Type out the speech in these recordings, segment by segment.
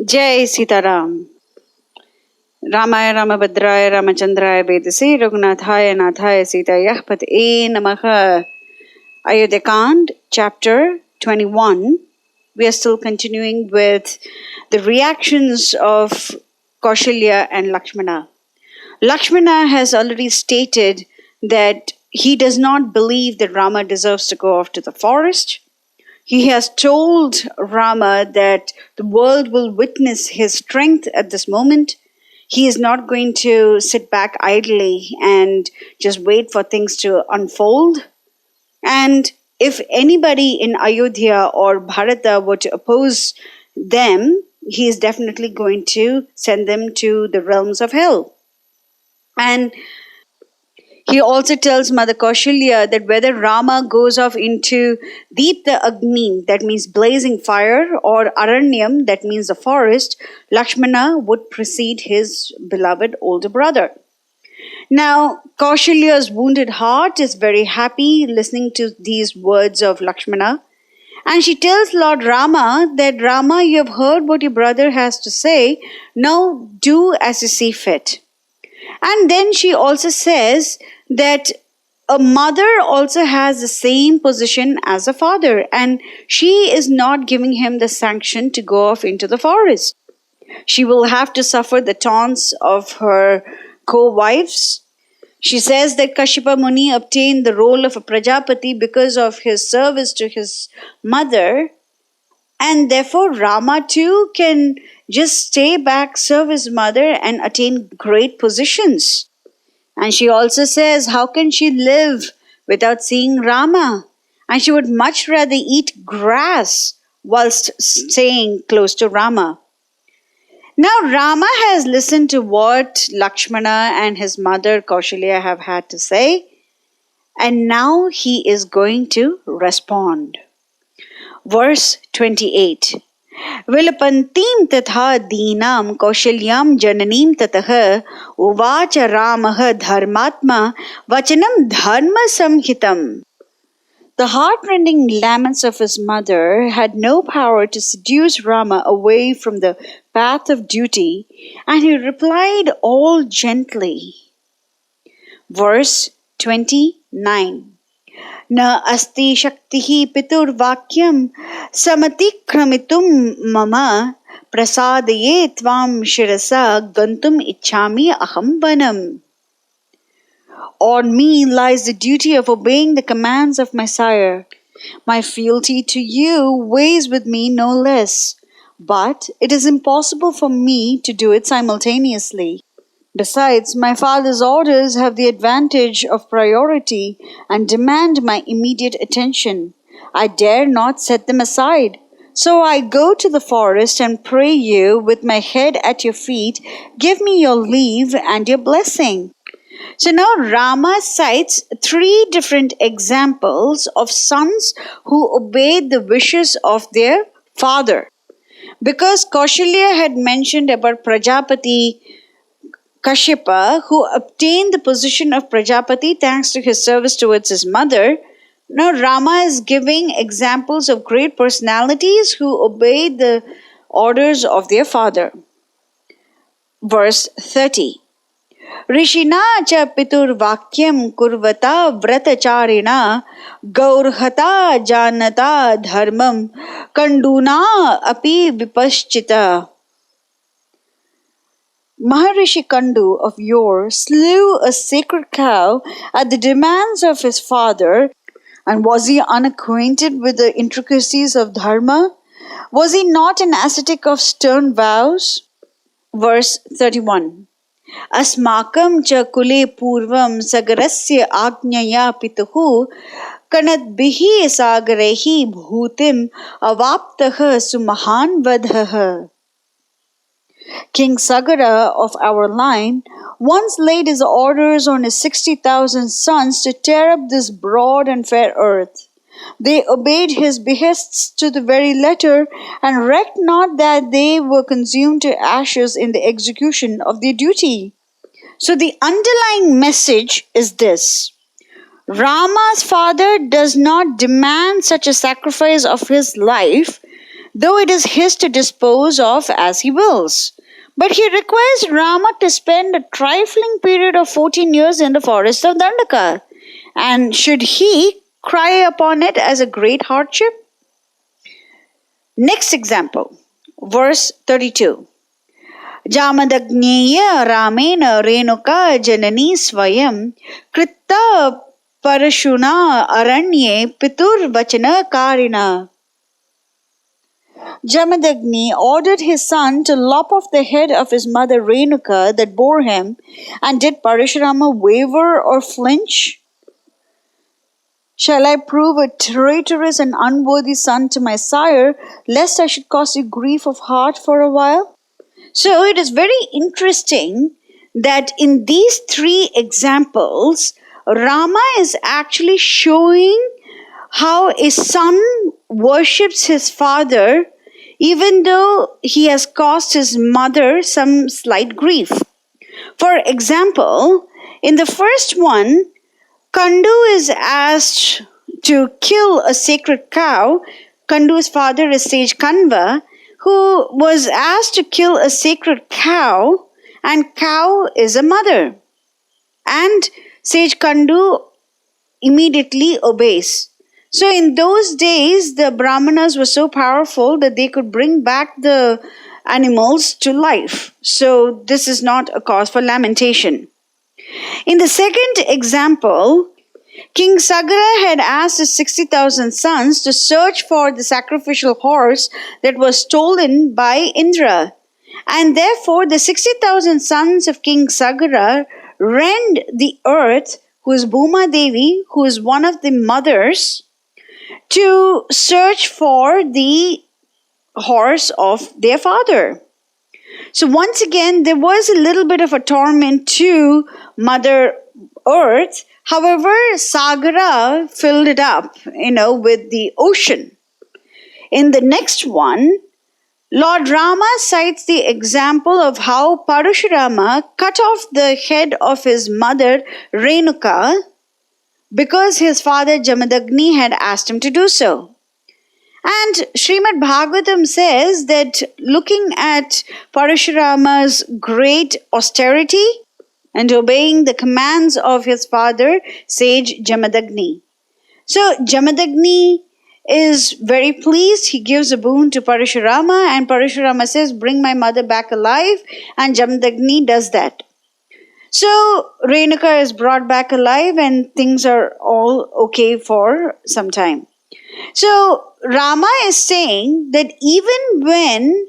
Jai Sitaram. Ramaya Ramabhadraya Ramachandraya Vedase Raghunathaya Nathaya Sitaya Patye Namaha. Ayodhya chapter 21. We are still continuing with the reactions of Kaushalya and Lakshmana. Lakshmana has already stated that he does not believe that Rama deserves to go off to the forest. He has told Rama that the world will witness his strength at this moment. He is not going to sit back idly and just wait for things to unfold. And if anybody in Ayodhya or Bharata were to oppose them, he is definitely going to send them to the realms of hell. And he also tells Mother Kaushalya that whether Rama goes off into Deepta Agni, that means blazing fire, or Aranyam, that means the forest, Lakshmana would precede his beloved older brother. Now, Kaushalya's wounded heart is very happy listening to these words of Lakshmana. And she tells Lord Rama that, Rama, you have heard what your brother has to say. Now do as you see fit. And then she also says that a mother also has the same position as a father, and she is not giving him the sanction to go off into the forest. She will have to suffer the taunts of her co-wives. She says that Kashyapa Muni obtained the role of a Prajapati because of his service to his mother, and therefore Rama too can just stay back, serve his mother, and attain great positions. And she also says, how can she live without seeing Rama? And she would much rather eat grass whilst staying close to Rama. Now Rama has listened to what Lakshmana and his mother Kaushalya have had to say, and now he is going to respond. Verse 28. Vilapantim tatha deenam kaushalyam jananim tatah uvacha Ramah dharmatma vachanam dharma samhitam. The heartrending laments of his mother had no power to seduce Rama away from the path of duty, and he replied all gently. Verse 29. Na asti shaktihi pitur vakyam samatikhramitum mama prasadaye tvam shirasa gantum ichhami aham vanam. On me lies the duty of obeying the commands of my sire. My fealty to you weighs with me no less, but it is impossible for me to do it simultaneously. Besides, my father's orders have the advantage of priority and demand my immediate attention. I dare not set them aside. So I go to the forest and pray you, with my head at your feet, give me your leave and your blessing. So now Rama cites three different examples of sons who obeyed the wishes of their father. Because Kaushalya had mentioned about Prajapati Kashyapa, who obtained the position of Prajapati thanks to his service towards his mother, now Rama is giving examples of great personalities who obeyed the orders of their father. Verse 30. Rishina cha pitur vakyam kurvata vratacharina gaurhata janata dharmam kanduna api vipaschita. Maharishi Kandu of yore slew a sacred cow at the demands of his father, and was he unacquainted with the intricacies of dharma? Was he not an ascetic of stern vows? Verse 31. Asmakam cha kule purvam sagarasya ajnaya pituhu kanadbihi sagarehi bhutim avaptaha sumahan vadhaha. King Sagara of our line once laid his orders on his 60,000 sons to tear up this broad and fair earth. They obeyed his behests to the very letter, and recked not that they were consumed to ashes in the execution of their duty. So the underlying message is this: Rama's father does not demand such a sacrifice of his life. though it is his to dispose of as he wills. But he requires Rama to spend a trifling period of 14 years in the forest of Dandaka. And should he cry upon it as a great hardship? Next example, verse 32. Jamadagniya Ramena Renuka Janani Swayam Kritta Parashuna Aranye Pitur Vachana Karina. Jamadagni ordered his son to lop off the head of his mother Renuka that bore him, and did Parashurama waver or flinch? Shall I prove a traitorous and unworthy son to my sire, lest I should cause you grief of heart for a while? So it is very interesting that in these three examples, Rama is actually showing how a son worships his father even though he has caused his mother some slight grief. For example, in the first one, Kandu is asked to kill a sacred cow. Kandu's father is sage Kanva, who was asked to kill a sacred cow, and cow is a mother. And sage Kandu immediately obeys. So in those days, the Brahmanas were so powerful that they could bring back the animals to life. So this is not a cause for lamentation. In the second example, King Sagara had asked his 60,000 sons to search for the sacrificial horse that was stolen by Indra. And therefore, the 60,000 sons of King Sagara rend the earth, who is Bhuma Devi, who is one of the mothers, to search for the horse of their father. So once again, there was a little bit of a torment to Mother Earth. However, Sagara filled it up, with the ocean. In the next one, Lord Rama cites the example of how Parashurama cut off the head of his mother Renuka because his father Jamadagni had asked him to do so. And Srimad Bhagavatam says that looking at Parashurama's great austerity and obeying the commands of his father, sage Jamadagni. So Jamadagni is very pleased. He gives a boon to Parashurama, and Parashurama says, bring my mother back alive, and Jamadagni does that. So Renuka is brought back alive and things are all okay for some time. So Rama is saying that even when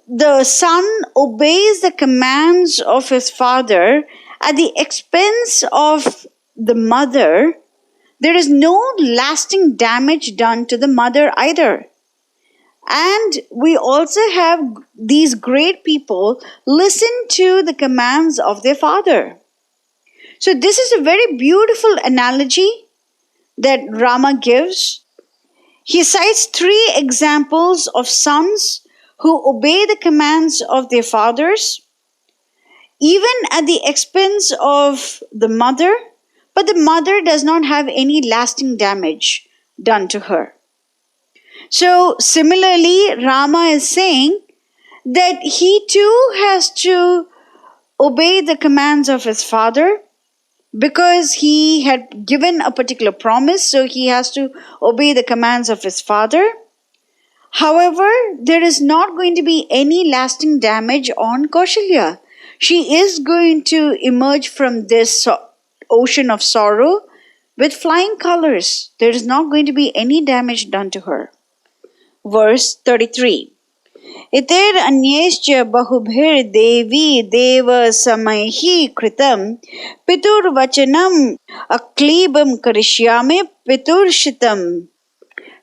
the son obeys the commands of his father at the expense of the mother, there is no lasting damage done to the mother either. And we also have these great people listen to the commands of their father. So this is a very beautiful analogy that Rama gives. He cites three examples of sons who obey the commands of their fathers, even at the expense of the mother, but the mother does not have any lasting damage done to her. So similarly, Rama is saying that he too has to obey the commands of his father because he had given a particular promise, so he has to obey the commands of his father. However, there is not going to be any lasting damage on Kaushalya. She is going to emerge from this ocean of sorrow with flying colors. There is not going to be any damage done to her. Verse 33. Iter anyescha bahubhir devi deva samaihi kritam pitur vachanam aklebam karishyame pitur shitam.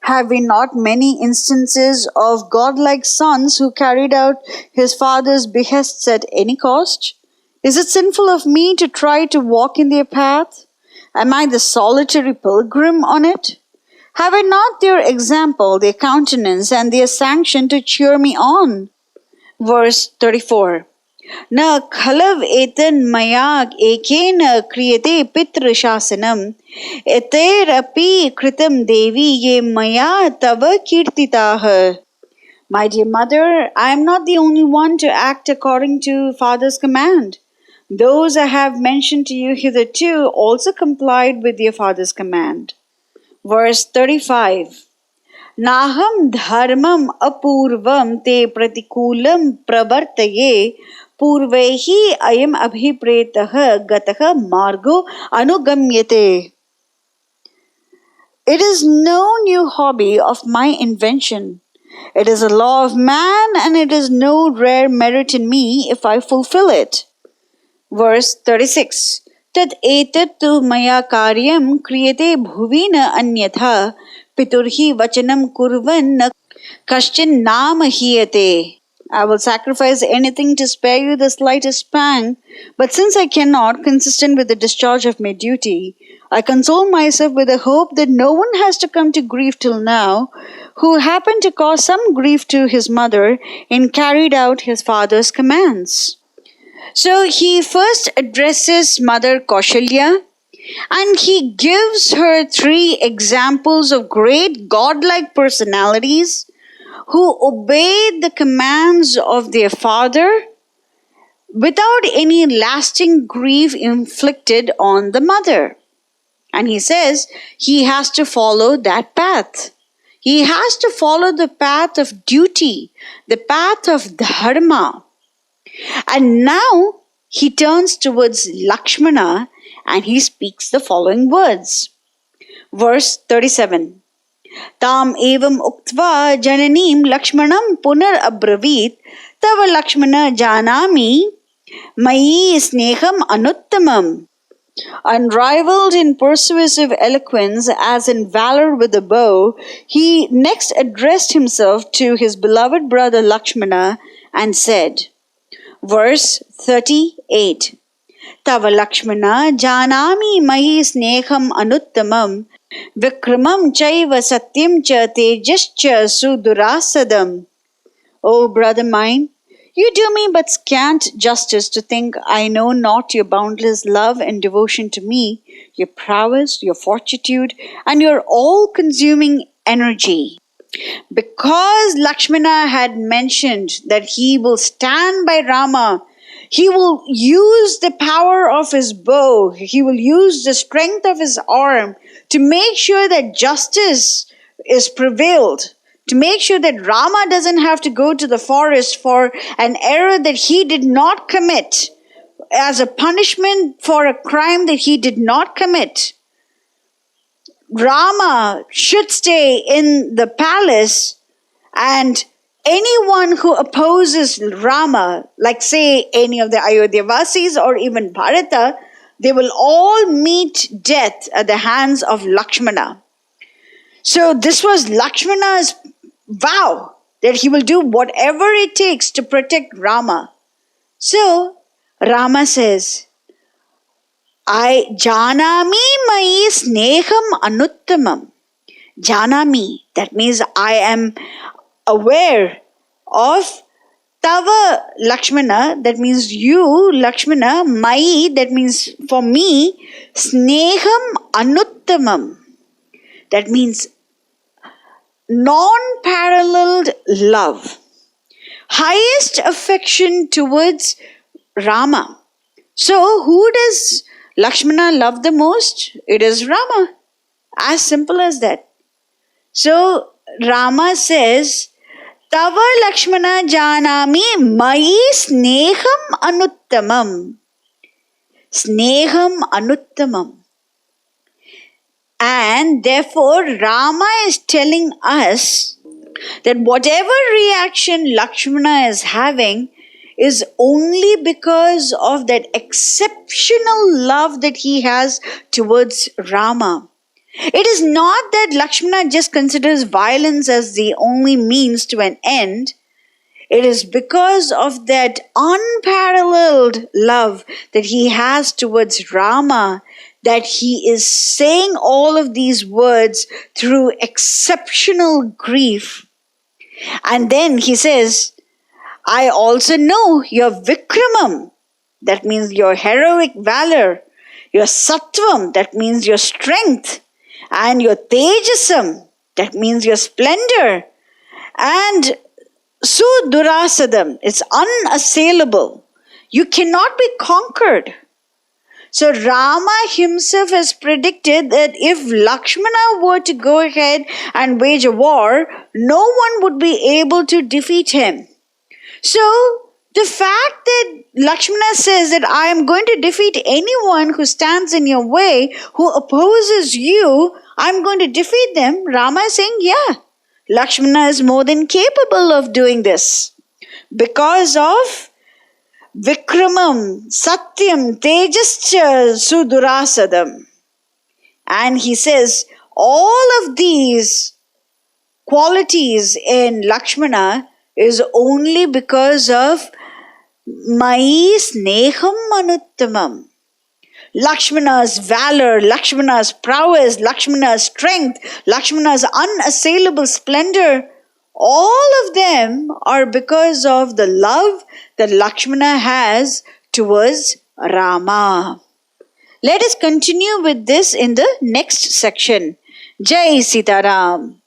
Have we not many instances of godlike sons who carried out his father's behests at any cost? Is it sinful of me to try to walk in their path? Am I the solitary pilgrim on it? Have I not their example, their countenance, and their sanction to cheer me on? Verse 34. Na khalav etan maya ekena kriyate pitra shasanam eter api kritam devi ye maya tava kirtitah. My dear mother, I am not the only one to act according to father's command. Those I have mentioned to you hitherto also complied with your father's command. Verse 35. Naham dharmam apurvam te pratikulam pravartaye purvehi ayam abhipretah gatah margo anugamyate. It is no new hobby of my invention. It is a law of man, and it is no rare merit in me if I fulfill it. Verse 36. Tad etat tu maya karyam kriyate bhuvina anyatha piturhi vachanam kurvan na kaschin namahiyate. I will sacrifice anything to spare you the slightest pang, but since I cannot, consistent with the discharge of my duty, I console myself with the hope that no one has to come to grief till now who happened to cause some grief to his mother and carried out his father's commands. So he first addresses Mother Kaushalya and he gives her 3 examples of great godlike personalities who obeyed the commands of their father without any lasting grief inflicted on the mother. And he says he has to follow that path. He has to follow the path of duty, the path of dharma. And now he turns towards Lakshmana and he speaks the following words. Verse 37. Tam evam uktva jananim Lakshmanam punar abravit tava Lakshmana janami mayi sneham anuttamam. Unrivaled in persuasive eloquence as in valor with the bow, he next addressed himself to his beloved brother Lakshmana and said, verse 38, Tava Lakshmana janami mahi sneham anuttamam vikramam chaiva satyam cha tejascha sudurasadam. O brother mine, you do me but scant justice to think I know not your boundless love and devotion to me, your prowess, your fortitude, and your all-consuming energy. Because Lakshmana had mentioned that he will stand by Rama, he will use the power of his bow, he will use the strength of his arm to make sure that justice is prevailed, to make sure that Rama doesn't have to go to the forest for an error that he did not commit, as a punishment for a crime that he did not commit. Rama should stay in the palace, and anyone who opposes Rama, like say any of the Ayodhya Vasis or even Bharata, they will all meet death at the hands of Lakshmana. So this was Lakshmana's vow that he will do whatever it takes to protect Rama. So Rama says, I janami mai sneham anuttamam. Janami, that means I am aware of Tava Lakshmana, that means you, Lakshmana, mai, that means for me, sneham anuttamam. That means non-paralleled love, highest affection towards Rama. So who does Lakshmana love the most? It is Rama. As simple as that. So Rama says, Tava Lakshmana janami mayi sneham anuttamam. Sneham anuttamam. And therefore Rama is telling us that whatever reaction Lakshmana is having is only because of that exceptional love that he has towards Rama. It is not that Lakshmana just considers violence as the only means to an end. It is because of that unparalleled love that he has towards Rama that he is saying all of these words through exceptional grief. And then he says, I also know your Vikramam, that means your heroic valor, your Sattvam, that means your strength, and your Tejasam, that means your splendor, and sudurasadam. It's unassailable. You cannot be conquered. So Rama himself has predicted that if Lakshmana were to go ahead and wage a war, no one would be able to defeat him. So the fact that Lakshmana says that I am going to defeat anyone who stands in your way, who opposes you, I'm going to defeat them. Rama is saying, yeah, Lakshmana is more than capable of doing this. Because of Vikramam, Satyam, Tejascha, Sudurasadam. And he says, all of these qualities in Lakshmana is only because of Mai Sneham Manuttamam. Lakshmana's valor, Lakshmana's prowess, Lakshmana's strength, Lakshmana's unassailable splendor, all of them are because of the love that Lakshmana has towards Rama. Let us continue with this in the next section. Jai Sitaram.